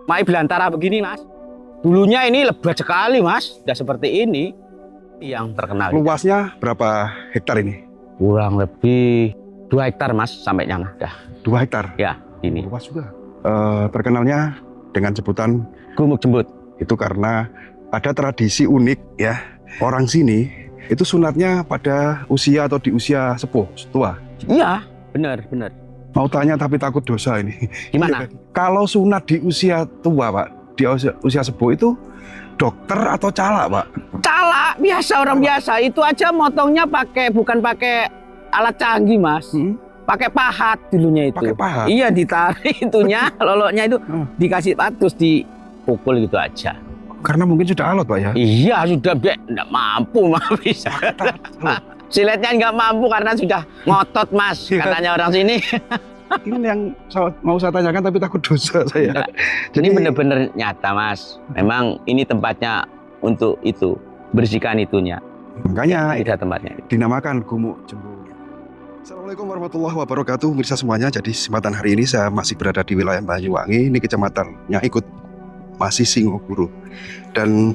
Mai belantara begini mas. Dulunya ini lebat sekali mas. Sudah seperti ini. Yang terkenal. Luasnya berapa hektar ini? Kurang lebih 2 hektar mas sampai nyana. Dah. 2 hektar? Ya ini. Luas juga. Terkenalnya dengan sebutan Gumuk Jembut. Itu karena ada tradisi unik ya. Orang sini itu sunatnya pada usia atau di usia sepuh, tua. Iya benar. Mau tanya tapi takut dosa ini. Gimana? Kalau sunat di usia tua Pak, di usia sepuh itu dokter atau cala Pak? Cala biasa, orang biasa. Itu aja motongnya bukan pakai alat canggih mas. Pakai pahat dulunya itu. Pakai pahat? Iya, ditarik itunya, loloknya itu dikasih patus, dipukul gitu aja. Karena mungkin sudah alot Pak ya? Iya sudah, nggak mampu mas bisa. Siletnya nggak mampu karena sudah ngotot mas, katanya orang sini. Ini yang mau saya tanyakan tapi takut dosa saya. Jadi, ini benar-benar nyata mas. Memang ini tempatnya untuk itu, bersihkan itunya. Makanya tidak tempatnya. Dinamakan Gumuk Jembut. Assalamualaikum warahmatullahi wabarakatuh, pemirsa semuanya. Jadi kesempatan hari ini saya masih berada di wilayah Banyuwangi. Ini kecamatannya ikut masih Singoguru. Dan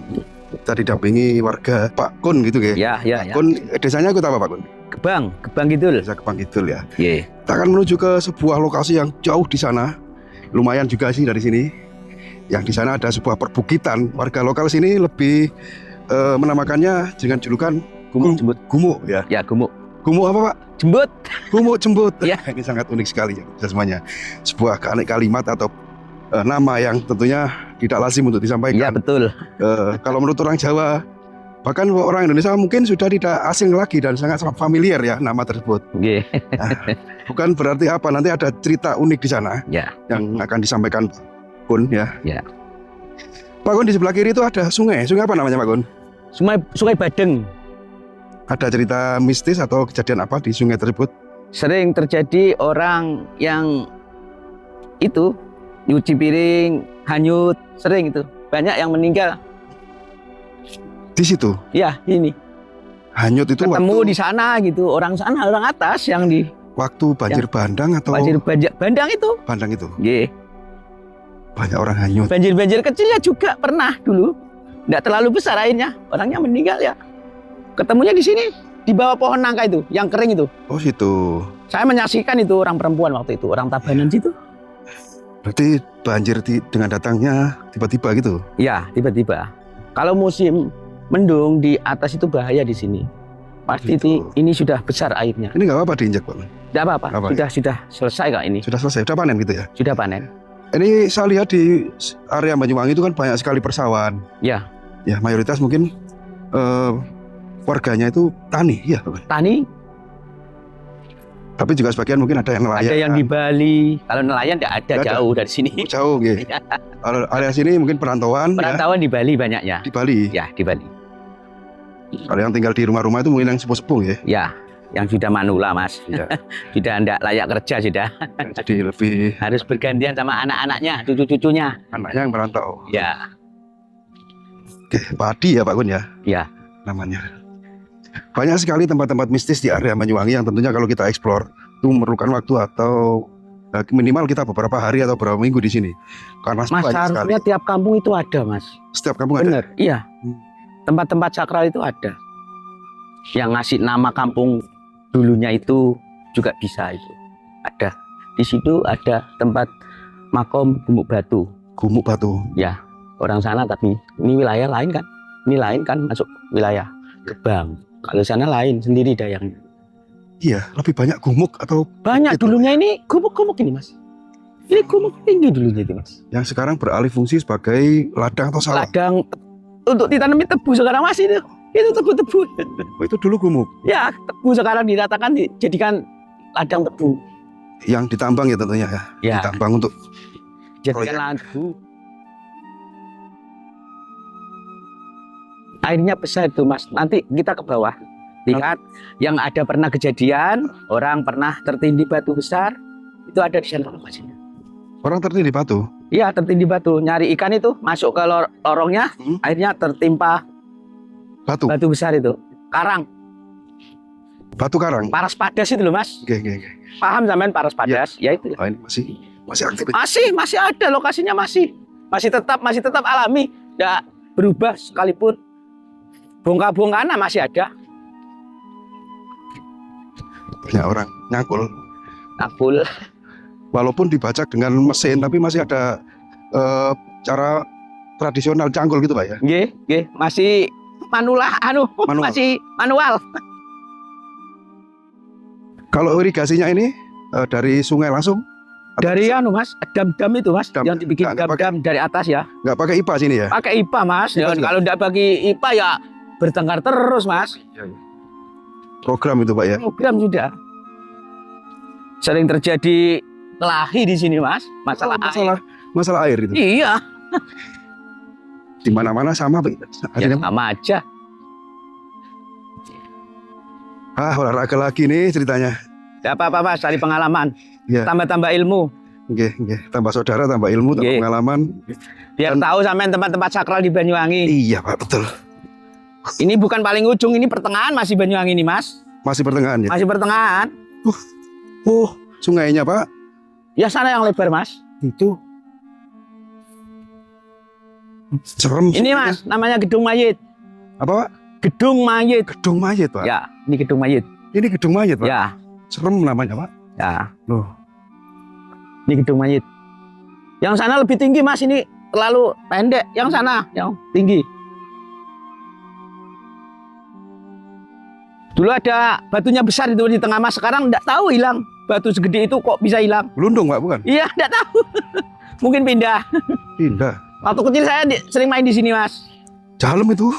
kita didampingi warga Pak Kun gitu ya. Ya. Kun, desanya ikut apa Pak Kun? Gebang Kidul. Desa Gebang Kidul ya. Yeah. Kita akan menuju ke sebuah lokasi yang jauh di sana. Lumayan juga sih dari sini. Yang di sana ada sebuah perbukitan. Warga lokal sini lebih menamakannya dengan julukan Gumuk Jembut. Gumuk ya. Ya, Gumuk. Gumuk apa Pak? Jembut. Gumuk Jembut. Ya. Ini sangat unik sekali ya semuanya. Sebuah kalimat atau nama yang tentunya tidak lazim untuk disampaikan. Iya betul. Kalau menurut orang Jawa, bahkan orang Indonesia mungkin sudah tidak asing lagi dan sangat familiar ya nama tersebut. Yeah. Bukan berarti apa, nanti ada cerita unik di sana yang akan disampaikan Pak Kun ya. Pak Kun, di sebelah kiri itu ada sungai. Sungai apa namanya Pak Kun? Sungai Badeng. Ada cerita mistis atau kejadian apa di sungai tersebut? Sering terjadi orang yang itu nyuci piring, hanyut, sering itu. Banyak yang meninggal. Di situ? Ya, ini. Hanyut itu ketemu waktu di sana gitu, orang sana, orang atas yang di waktu banjir bandang atau banjir bandang itu. Bandang itu. Yeah. Banyak orang hanyut. Banjir kecilnya juga pernah dulu. Nggak terlalu besar airnya, orangnya meninggal ya. Ketemunya di sini, di bawah pohon nangka itu, yang kering itu. Oh situ. Saya menyaksikan itu orang perempuan waktu itu, orang Tabanan situ. Berarti banjir dengan datangnya tiba-tiba gitu? Iya, tiba-tiba. Kalau musim mendung di atas itu bahaya di sini. Pasti ini sudah besar airnya. Ini nggak apa-apa diinjak Pak? Tidak apa-apa, sudah selesai kak ini. Sudah selesai, sudah panen gitu ya? Sudah panen. Ini saya lihat di area Banyuwangi itu kan banyak sekali persawahan. Ya. Ya mayoritas mungkin warganya itu tani, ya Pak? Tani. Tapi juga sebagian mungkin ada yang nelayan. Ada yang di Bali. Kalau nelayan tidak ada, jauh dari sini. Jauh gitu. Kalau area sini mungkin perantauan. Perantauan ya. Di Bali banyaknya. Di Bali? Ya, di Bali. Kalau yang tinggal di rumah-rumah itu mungkin yang sepuh-sepuh ya? Ya, yang sudah manula mas. Ya. Sudah tidak layak kerja sudah. Jadi lebih harus bergantian sama anak-anaknya, cucu-cucunya. Anaknya yang merantau. Ya. Oke, padi ya Pak Kun ya? Ya. Namanya. Banyak sekali tempat-tempat mistis di area Banyuwangi yang tentunya kalau kita eksplor itu memerlukan waktu atau minimal kita beberapa hari atau beberapa minggu di sini. Karena mas, harusnya tiap kampung itu ada mas. Setiap kampung bener, ada? Iya. Tempat-tempat sakral itu ada. Yang ngasih nama kampung dulunya itu juga bisa itu. Ada. Di situ ada tempat makom Gumuk Batu. Gumuk Batu? Ya. Orang sana tapi ini wilayah lain kan. Ini lain kan masuk wilayah Gebang. Kalau sana lain sendiri dayangnya. Iya, lebih banyak gumuk atau banyak itu. Dulunya ini gumuk ini mas. Ini gumuk tinggi dulunya itu mas. Yang sekarang beralih fungsi sebagai ladang atau sawah. Ladang untuk ditanami tebu sekarang masih itu. Itu tebu-tebu. Oh, itu dulu gumuk. Ya, tebu sekarang diratakan dijadikan ladang tebu. Yang ditambang ya tentunya ya. Ya. Ditambang untuk jadikan ladang tebu. Airnya besar itu mas, nanti kita ke bawah lihat yang ada pernah kejadian orang pernah tertindih batu besar itu ada di sana lokasinya. Orang tertindih batu? Iya tertindih batu, nyari ikan itu masuk ke lorongnya, airnya tertimpa batu besar itu, karang. Batu karang? Paras Padas itu loh mas. Oke. Paham sampean Paras Padas? Ya itu. Oh, ini masih aktif? Masih ada lokasinya masih. masih tetap alami, tidak berubah sekalipun. Bongkar-bongkaran masih ada. Banyak orang nyangkul. Nakul. Walaupun dibajak dengan mesin, tapi masih ada cara tradisional cangkul gitu Pak ya. Nggih, masih manual. Masih manual. Kalau irigasinya ini dari sungai langsung? Dari Mas, dam-dam itu Mas, Dam. yang dibikin dam-dam dari atas ya. Nggak pakai IPA sini ya? Pakai IPA Mas. IPA juga? Kalau tidak bagi IPA ya bertengkar terus Mas. Program itu Pak ya? Program sudah. Sering terjadi kelahi di sini Mas, masalah air. Masalah air itu. Iya. Di mana-mana sama Pak. Ya, Akhirnya sama aja. olahraga lagi nih ceritanya. Tidak apa-apa Mas, dari pengalaman. Ya. Tambah-tambah ilmu. Nggih. Tambah saudara, tambah ilmu, tambah Nggih. pengalaman. Biar tahu sampean tempat-tempat sakral di Banyuwangi. Iya Pak, betul. Ini bukan paling ujung, ini pertengahan masih Banyuwangi ini Mas. Masih pertengahan ya? Masih pertengahan. Sungainya Pak. Ya sana yang lebar Mas. Itu. Serem. Ini sungainya. Mas, namanya Gedung Mayit. Apa Pak? Gedung Mayit. Gedung mayit Pak. Ya, ini Gedung Mayit. Ini gedung mayit Pak. Ya, Serem namanya Pak. ya. Loh. Ini Gedung Mayit. Yang sana lebih tinggi Mas, ini terlalu pendek. Yang sana yang tinggi. Dulu ada batunya besar itu di tengah Mas, sekarang enggak tahu hilang. Batu segede itu kok bisa hilang? Gelundung Pak bukan? Iya, enggak tahu. Mungkin pindah. Pindah. Waktu kecil saya sering main di sini Mas. Dalam itu.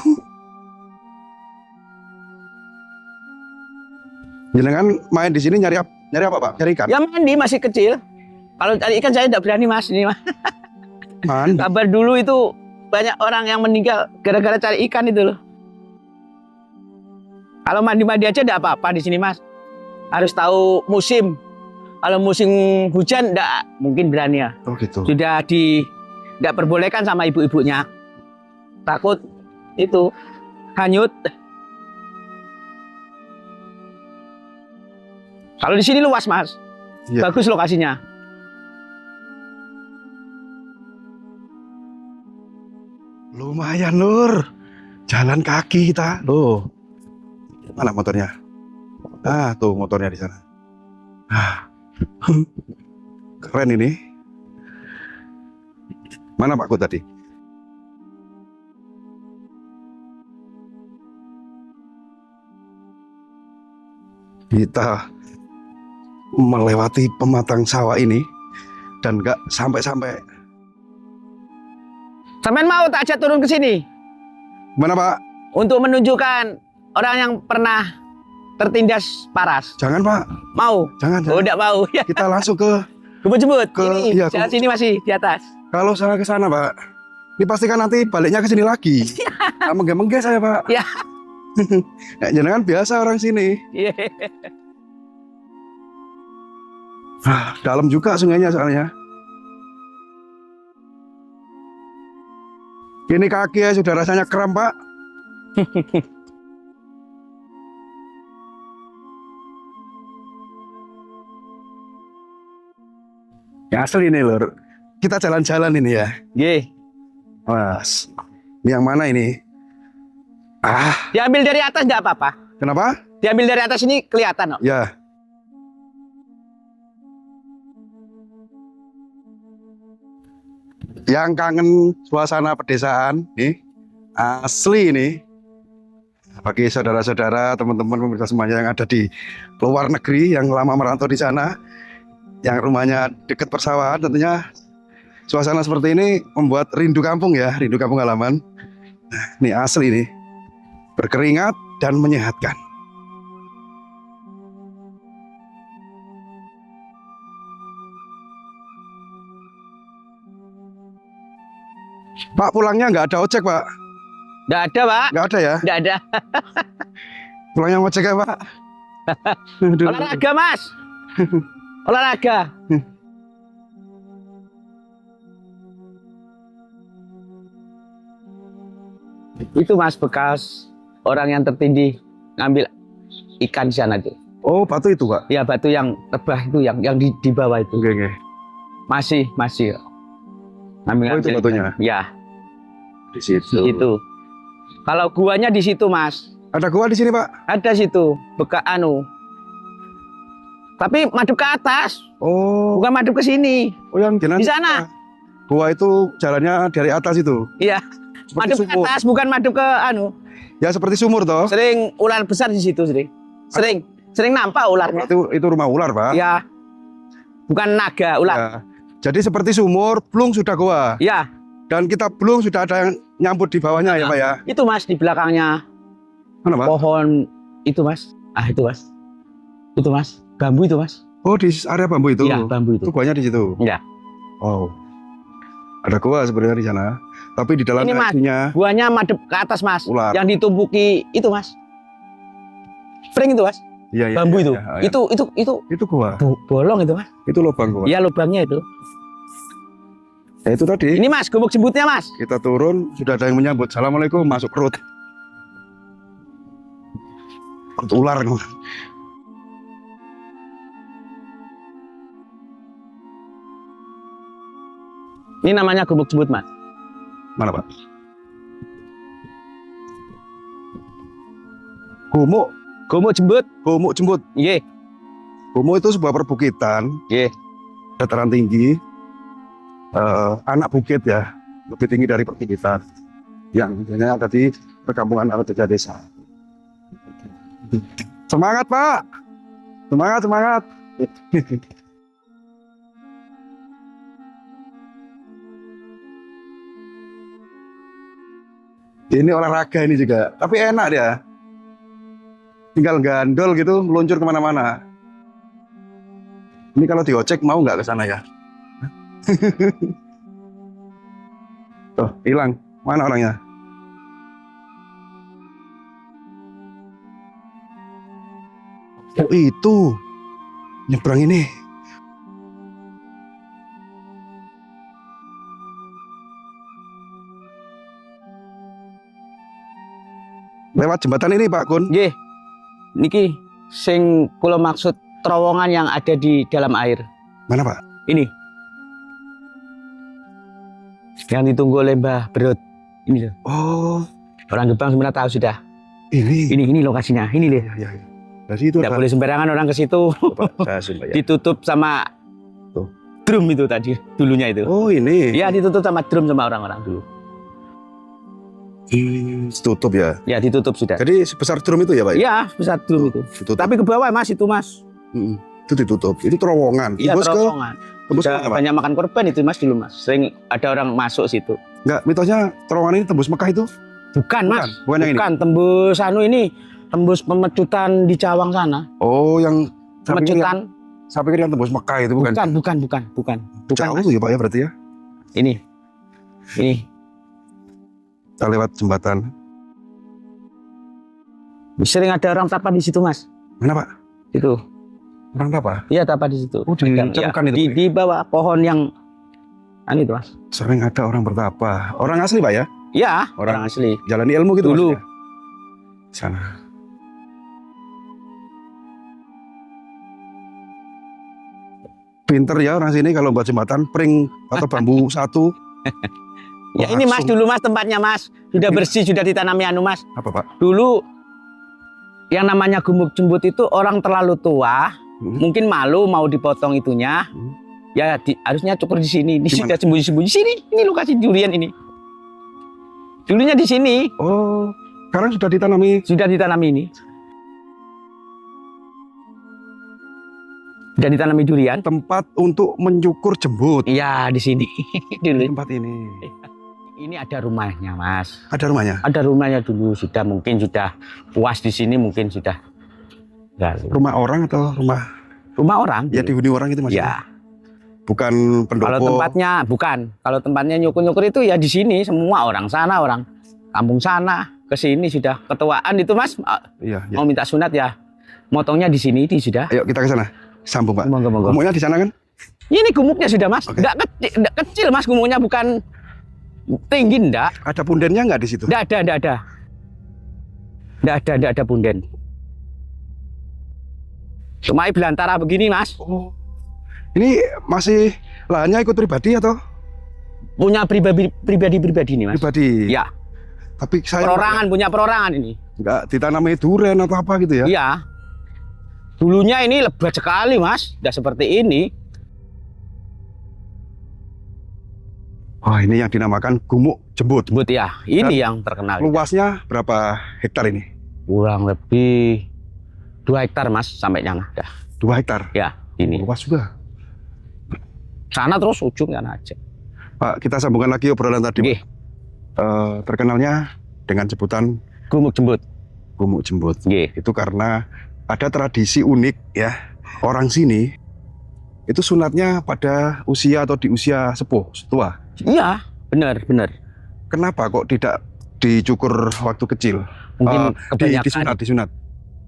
Jenengan main di sini nyari apa Pak? Nyari ikan? Ya mandi masih kecil. Kalau cari ikan saya tidak berani Mas ini Mas. Mandi. Kabar dulu itu banyak orang yang meninggal gara-gara cari ikan itu loh. Kalau mandi-mandi aja tidak apa-apa di sini Mas. Harus tahu musim. Kalau musim hujan tidak mungkin berani ya. Oh gitu. Sudah tidak perbolehkan sama ibu-ibunya. Takut itu hanyut. Kalau di sini luas Mas. Iya. Bagus lokasinya. Lumayan Lur. Jalan kaki kita. Loh. Mana motornya? Tuh motornya di sana. Keren ini. Mana Pakku tadi? Kita melewati pematang sawah ini dan nggak sampai-sampai. Sampean mau tak ajak turun ke sini Mana Pak? untuk menunjukkan orang yang pernah tertindas paras. Jangan Pak. Mau? Jangan. Oh, tidak mau. Ya. Kita langsung ke. Jemput-jemput. Ke- Ini, iya, jalan sini masih di atas. Kalau saya ke sana Pak, ini pastikan nanti baliknya ke sini lagi. Menggeh-menggeh saya Pak. Ya. Nah, jangan biasa orang sini. Iya. Dalam juga sungainya soalnya. Ini kaki ya sudah rasanya kram Pak. Ya asli ini Lur. Kita jalan-jalan ini ya. Nggih. Mas, ini yang mana ini? Diambil dari atas enggak apa-apa. Kenapa? Diambil dari atas ini kelihatan kok. Ya. Yang kangen suasana pedesaan nih, asli ini. Bagi saudara-saudara, teman-teman pemirsa semuanya yang ada di luar negeri, yang lama merantau di sana, yang rumahnya dekat persawahan, tentunya suasana seperti ini membuat rindu kampung ya, rindu kampung halaman. Nah, ini asli nih, berkeringat dan menyehatkan. Pak, pulangnya nggak ada ojek Pak? Enggak ada, Pak. Nggak ada ya? Enggak ada. Pulangnya ojek ya Pak? Aduh. Olahraga, Mas. Olahraga. Itu Mas bekas orang yang tertindih ngambil ikan di sana tuh. Oh, batu itu Pak? Ya batu yang tebah itu yang di bawah itu. Oke. Masih. Oh, itu batunya. Ya, Di situ. itu. Kalau guanya di situ, Mas. Ada gua di sini, Pak. Ada situ, bekas anu. Tapi madep ke atas, Oh, bukan madep ke sini. oh yang Di sana. Gua itu jalannya dari atas itu. Iya, Seperti madep ke sumur. atas, bukan madep ke anu. Ya seperti sumur toh. Sering ular besar di situ, sering nampak ularnya. Itu rumah ular, Pak. Ya, bukan naga, ular. Ya. Jadi seperti sumur, belum sudah gua. Ya, Dan kita belum sudah ada yang nyambut di bawahnya ya, Pak ya. itu Mas di belakangnya Mana, Pak? pohon itu Mas. Ah itu Mas, itu Mas, bambu itu Mas. Oh, di area bambu itu. Iya, bambu itu. Itu guanya di situ. Iya. Oh. Ada gua sebenarnya di sana. Tapi di dalam Ini, Mas. itunya Guanya madep ke atas Mas. ular. Yang ditumpuki itu Mas. Frame itu Mas. Iya, iya, Bambu iya, itu. iya, iya. Itu gua. Bolong itu Mas. Itu lubang gua. Iya lubangnya itu. Ya itu tadi. Ini Mas, gumuk jembutnya Mas. Kita turun, sudah ada yang menyambut. Assalamualaikum, masuk perut. Perut ular. Ini namanya gumuk jembut Mas. Mana, Pak? Gumuk. Gumuk jembut. Gumuk jembut. Nggih. Gumuk itu sebuah perbukitan, Nggih. dataran tinggi, anak bukit ya, lebih tinggi dari perbukitan. Yang biasanya ada di perkampungan atau desa. Semangat, Pak. Semangat, semangat. Ini olahraga ini juga, tapi enak dia. Tinggal gandol gitu, meluncur kemana-mana. Ini kalau diocek mau nggak ke sana ya? Tuh, hilang. Mana orangnya? Oh itu, nyebrang ini. Lewat jembatan ini Pak Kun. Nggih. Niki sing kula maksud terowongan yang ada di dalam air. Mana Pak? Ini. Yang ditunggu oleh Mbah Berut. Ini loh. Oh, Orang Gebang sebenarnya tahu sudah. ini. Ini lokasinya. Ini loh. Ya, ya. Dari situ Tidak boleh sembarangan orang ke situ. Saya sumpah ya. Ditutup sama Tuh. drum itu tadi dulunya itu. Oh ini. Ya ditutup sama drum sama orang-orang dulu. Tutup ya. Ya ditutup sudah. Jadi sebesar drum itu ya Pak? Ya besar drum itu. Ditutup. Tapi ke bawah Mas itu Mas. Itu ditutup. Itu terowongan. Iya Tembus ke terowongan. tembus Udah kemana, Pak? banyak makan korban itu Mas dulu Mas. Sering ada orang masuk situ. Enggak, mitosnya terowongan ini tembus Mekah itu? Bukan Mas. Bukan yang ini. Bukan tembus anu ini. Tembus pemecutan di Cawang sana. Oh, yang Pemecutan. saya pikir yang tembus Mekah itu bukan. Bukan. Jauh Mas. tuh ya Pak ya berarti ya. Ini. Kita lewat jembatan. Sering ada orang tapa di situ Mas. Mana Pak? Itu. Orang apa? Iya tapa di situ. Oh, di camkan itu. Di bawah pohon yang itu Mas. Sering ada orang bertapa. Orang asli Pak ya? Iya, Orang orang asli. Jalani ilmu gitu Dulu. maksudnya? Sana. Pinter ya orang sini kalau buat jembatan pring atau bambu satu. Ya Wah, ini Mas langsung. dulu Mas tempatnya Mas. Sudah bersih, sudah ditanami anu Mas. Apa Pak? Dulu yang namanya gumuk jembut itu orang terlalu tua, mungkin malu mau dipotong itunya. Ya harusnya cukur di sini. Ini Gimana? sudah sembunyi-sembunyi sini. Ini lokasi durian ini. Dulunya di sini, Oh, sekarang sudah ditanami. sudah ditanami ini. Sudah ditanami durian. Tempat untuk menyukur jembut. Iya, di sini. Dulu. Tempat ini. Ini ada rumahnya, Mas. Ada rumahnya? Ada rumahnya dulu, mungkin sudah puas di sini, mungkin sudah. Enggak. Rumah orang atau rumah? Rumah orang. Ya dihuni orang itu Mas. Ya. Bukan pendopo. Kalau tempatnya bukan. Kalau tempatnya nyukur-nyukur itu ya di sini semua orang sana, orang kampung sana ke sini sudah ketuaan itu Mas. Iya, iya. Mau minta sunat ya. Motongnya di sini di sudah. Ayo kita ke sana. Sambung Pak. Monggo. Gumuknya di sana kan? Ini gumuknya sudah Mas. Oke. Enggak kecil Mas, gumuknya bukan tinggi enggak. Ada pundennya nggak di situ? Enggak ada. Enggak ada punden. Cuma belantara begini Mas. Oh. Ini masih lahannya ikut pribadi atau? Punya pribadi nih mas. Pribadi. Ya. Tapi saya Perorangan, punya perorangan ini. nggak ditanami duren atau apa gitu ya? Iya. Dulunya ini lebat sekali mas, tidak seperti ini. Wah, ini yang dinamakan gumuk jembut. Jembut ya, ini yang terkenal. Luasnya berapa hektar ini? Kurang lebih 2 hektar mas, sampai nyangah dah. 2 hektar. Ya, ini. Luas juga. Sana terus ujung sana aja. Pak, kita sambungkan lagi obrolan tadi. Nggih. Terkenalnya dengan sebutan Gumuk jembut. gumuk jembut. Nggih. Itu karena ada tradisi unik ya. Orang sini itu sunatnya pada usia atau di usia sepuh, tua. Iya, benar. Kenapa kok tidak dicukur waktu kecil? Mungkin kebanyakan, Disunat.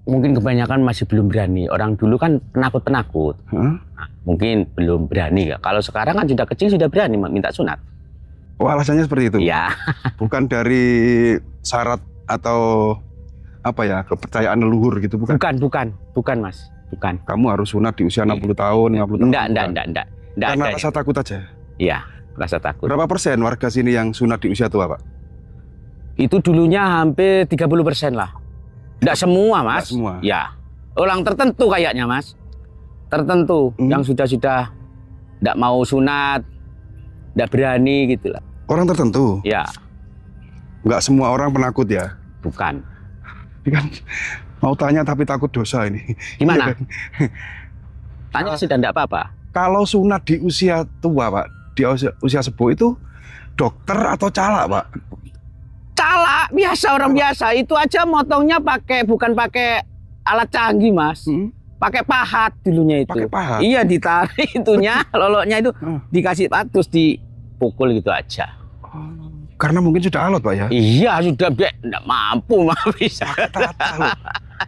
mungkin kebanyakan masih belum berani. Orang dulu kan penakut. Hah? Nah, mungkin belum berani. Kalau sekarang kan sudah kecil sudah berani minta sunat. Oh, alasannya seperti itu? Iya. Bukan dari syarat atau apa ya, kepercayaan leluhur gitu, bukan? Bukan mas. Bukan. Kamu harus sunat di usia 60 tahun, 50 tahun. Enggak. Karena ada. rasa takut aja. Iya, rasa takut. Berapa persen warga sini yang sunat di usia tua, Pak? Itu dulunya hampir 30% lah. Enggak semua, Mas. Nggak semua. Ya. Orang tertentu kayaknya, Mas. Tertentu yang sudah enggak mau sunat, enggak berani gitu lah. Orang tertentu? Ya, Nggak semua orang penakut ya? bukan. Ini kan mau tanya tapi takut dosa ini. Iya Gimana? kan? Tanya sudah enggak apa-apa. Kalau sunat di usia tua, Pak, di usia sepuh itu dokter atau calak, Pak? Calak, biasa orang biasa. Itu aja motongnya bukan pakai alat canggih, Mas. Pakai pahat dulunya itu. Pakai pahat? Iya, ditarik itunya, loloknya itu dikasih pahat terus dipukul gitu aja. Karena mungkin sudah alot, Pak ya? Iya, sudah enggak mampu mah bisa.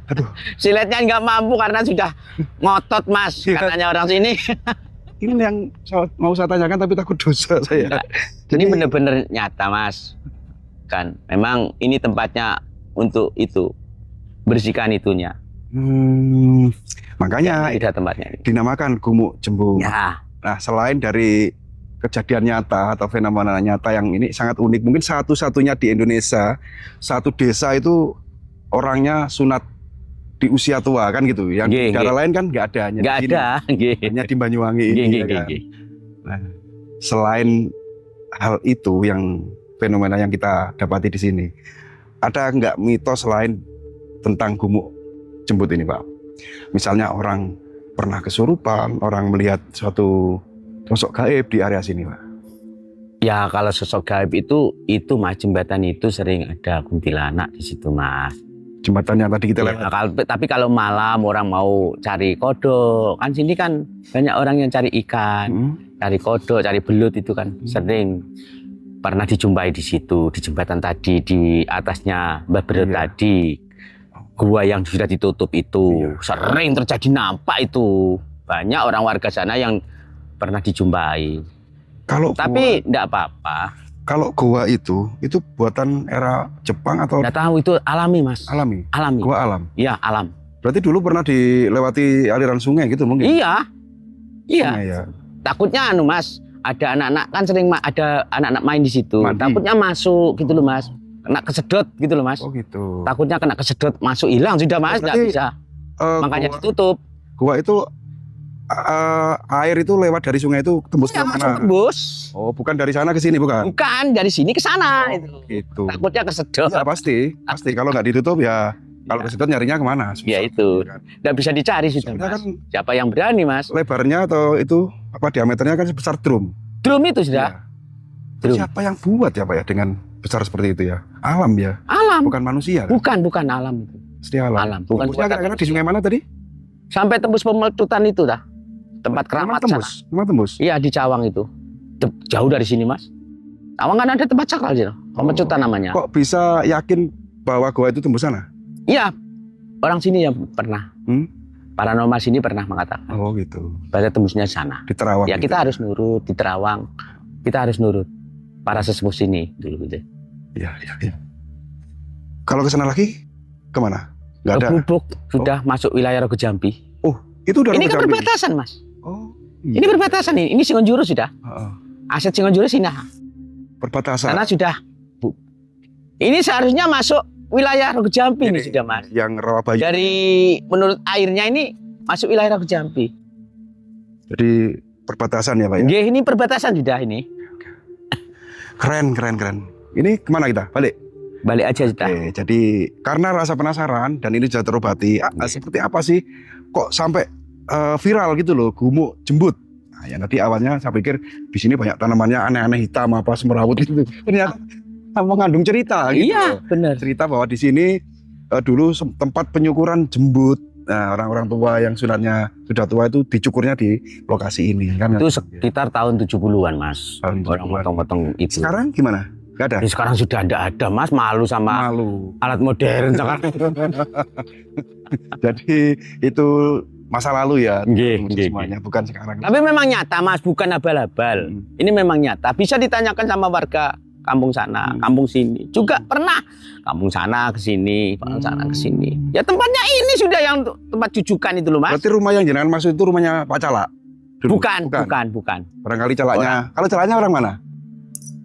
Aduh, Siletnya nggak mampu karena sudah ngotot, Mas. Katanya orang sini. ini yang mau saya tanyakan tapi takut dosa saya. Enggak. Ini benar-benar nyata, Mas. Kan, memang ini tempatnya untuk itu, bersihkan itunya. Makanya Tidak tempatnya ini. dinamakan gumuk jembut. Ya, Nah, selain dari kejadian nyata atau fenomena nyata yang ini sangat unik, mungkin satu-satunya di Indonesia, satu desa itu orangnya sunat di usia tua kan gitu. Yang di daerah lain kan nggak ada, hanya nggak di sini. ada. Hanya di Banyuwangi ini. Ya kan? Nah, selain hal itu yang fenomena yang kita dapati di sini, ada nggak mitos lain tentang gumuk jembut ini, Pak? Misalnya orang pernah kesurupan, orang melihat suatu sosok gaib di area sini, Pak. Ya, kalau sosok gaib itu Mas, jembatan itu sering ada kuntilanak di situ, Mas. Jembatan yang tadi kita Ya, lewat. tapi kalau malam orang mau cari kodok, kan sini kan banyak orang yang cari ikan, cari kodok, cari belut itu kan sering pernah dijumpai di situ, di jembatan tadi, di atasnya Mbah Belut tadi. Gua yang sudah ditutup itu sering terjadi nampak itu. Banyak orang warga sana yang pernah dijumpai. Tapi enggak apa-apa. Kalau goa itu buatan era Jepang atau Enggak tahu, itu alami, Mas. alami? Alami. Goa alam. Iya, alam. Berarti dulu pernah dilewati aliran sungai gitu mungkin? Iya. Sungai, ya. Takutnya Mas, ada anak-anak kan sering ada anak-anak main di situ. Mandi. Takutnya masuk gitu loh, Mas. Kena kesedot gitu loh, Mas. Oh gitu. Takutnya kena kesedot, masuk hilang sudah, Mas, nggak berarti, bisa. Makanya ditutup. Goa itu air itu lewat dari sungai itu tembus Ya, ke masuk mana? tembus. Oh, bukan dari sana ke sini, bukan? Bukan, dari sini ke sana. Itu. Takutnya kesedot. Ya pasti. Kalau nggak ditutup ya, kalau kesedot nyarinya kemana? Susah. Ya itu. Kan? Nggak bisa dicari sudah, Sebenarnya Mas. kan Siapa yang berani, Mas? lebarnya atau itu apa diameternya kan sebesar drum. Drum itu sudah. Ya. Drum. Siapa yang buat ya, Pak ya, dengan besar seperti itu ya? Alam ya, Alam. bukan manusia. Kan? Bukan alam itu. Pasti alam. Alam, bukan Tembusnya buatan kira-kira di sungai mana tadi? Sampai tembus pemeletutan itu dah. Tempat keramat sana. Memang tembus. Iya, di Cawang itu. Jauh dari sini, Mas. Cawang kan ada tempat sakral gitu. Pemecutan namanya. Kok bisa yakin bahwa goa itu tembus sana? Iya. Orang sini yang pernah. Paranormal sini pernah mengatakan. Oh gitu. Bahwa tembusnya sana. Di Terawang. Ya gitu. kita harus nurut di Terawang. Kita harus nurut para sesepuh sini dulu gitu. Iya. Kalau ke sana lagi kemana? Nggak ada. Gubuk sudah masuk wilayah Rogo Jambi. Oh, itu udah Ini Rogo kan Jambi. perbatasan, Mas. Oh. Ini perbatasan nih. Ini Singonjuru sudah. Aset Singonjuru sini. perbatasan. Karena sudah ini seharusnya masuk wilayah Rogo Jambi ini sudah Mas. Yang Rawabayu. Dari menurut airnya ini masuk wilayah Rogo Jambi. Jadi perbatasan ya Pak ya? Nggih, ini perbatasan sudah ini. Keren. Ini kemana kita? Balik? Balik aja sudah. Oke, jadi karena rasa penasaran dan ini sudah terobati, seperti apa sih kok sampai viral gitu loh, gumuk jembut. Nah, yang tadi awalnya saya pikir di sini banyak tanamannya aneh-aneh hitam apa semerawut gitu. Ternyata mengandung cerita gitu. Iya, benar. Cerita bahwa di sini dulu tempat penyukuran jembut. Nah, orang-orang tua yang sunatnya sudah tua itu dicukurnya di lokasi ini kan. Itu sekitar tahun 70-an Mas. Tahun 70-an. Orang potong-potong itu. Sekarang gimana? Gak ada? Ya, sekarang sudah ada Mas, malu sama alat modern sekarang. Jadi itu masa lalu ya. Nggih. Semuanya bukan sekarang. Tapi memang nyata Mas, bukan abal-abal. Ini memang nyata. Bisa ditanyakan sama warga kampung sana, kampung sini. Juga pernah kampung sana ke sini, kampung sana ke sini. Ya tempatnya ini sudah yang tempat jujukan itu loh Mas. Berarti rumah yang jenengan maksud itu rumahnya Pak Cala? Bukan. Barangkali calaknya. Kalau calaknya orang mana?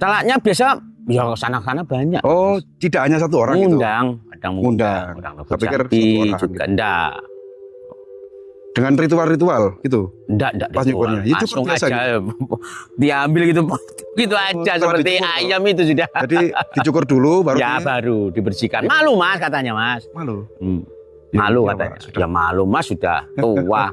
Calaknya biasa ya sana-sana banyak. Oh, tidak hanya satu orang itu. Kadang Ngundang. Rogo Saya pikir Jambi satu orang juga gitu. enggak. Dengan ritual-ritual gitu. Enggak Pas nyukurnya. Itu langsung biasa aja diambil gitu aja setelah seperti dicukur, ayam itu sudah. Jadi dicukur dulu baru Ya baru dibersihkan. Malu Mas katanya Mas. malu. Malu Ya, katanya. Pak, sudah. Ya malu Mas sudah tua.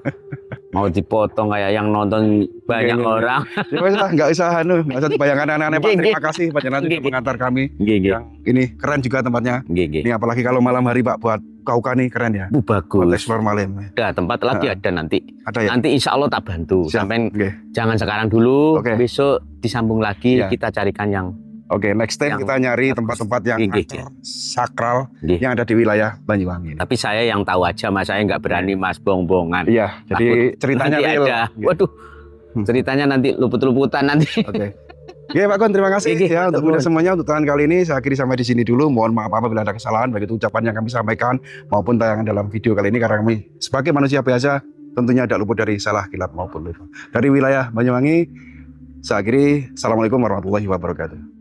Mau dipotong kayak yang nonton banyak Nggih. orang. Ya wes lah, nggak usah dibayangkan aneh-aneh Pak. Nggih, Terima nggih. kasih Pak Jenal sudah Nggih. mengantar kami. Nggih. Yang ini keren juga tempatnya. Nggih. Ini apalagi kalau malam hari Pak buat kauka nih keren ya. Buat Bagus. explore malam. Ada tempat lagi ada nanti. Ada ya? Nanti insya Allah tak bantu. Siap. Sampai Nggih. jangan sekarang dulu. Oke. Besok disambung lagi. Ya. Kita carikan yang Oke, next time Yang kita nyari bagus. tempat-tempat yang Nggih, angker, sakral Nggih. yang ada di wilayah Banyuwangi. Tapi saya yang tahu aja Mas, saya nggak berani Mas bohong-bohongan. Iya, jadi ceritanya Nanti real. ada. Iya. Waduh, ceritanya nanti luput-luputan nanti. Oke. Oke Pak Kon, terima kasih Nggih, ya untuk nuwun. semuanya untuk tayangan kali ini saya akhiri sampai di sini dulu. Mohon maaf apabila ada kesalahan baik itu ucapan yang kami sampaikan maupun tayangan dalam video kali ini karena kami sebagai manusia biasa tentunya tidak luput dari salah kilap maupun lupa. Dari wilayah Banyuwangi saya akhiri. Assalamualaikum warahmatullahi wabarakatuh.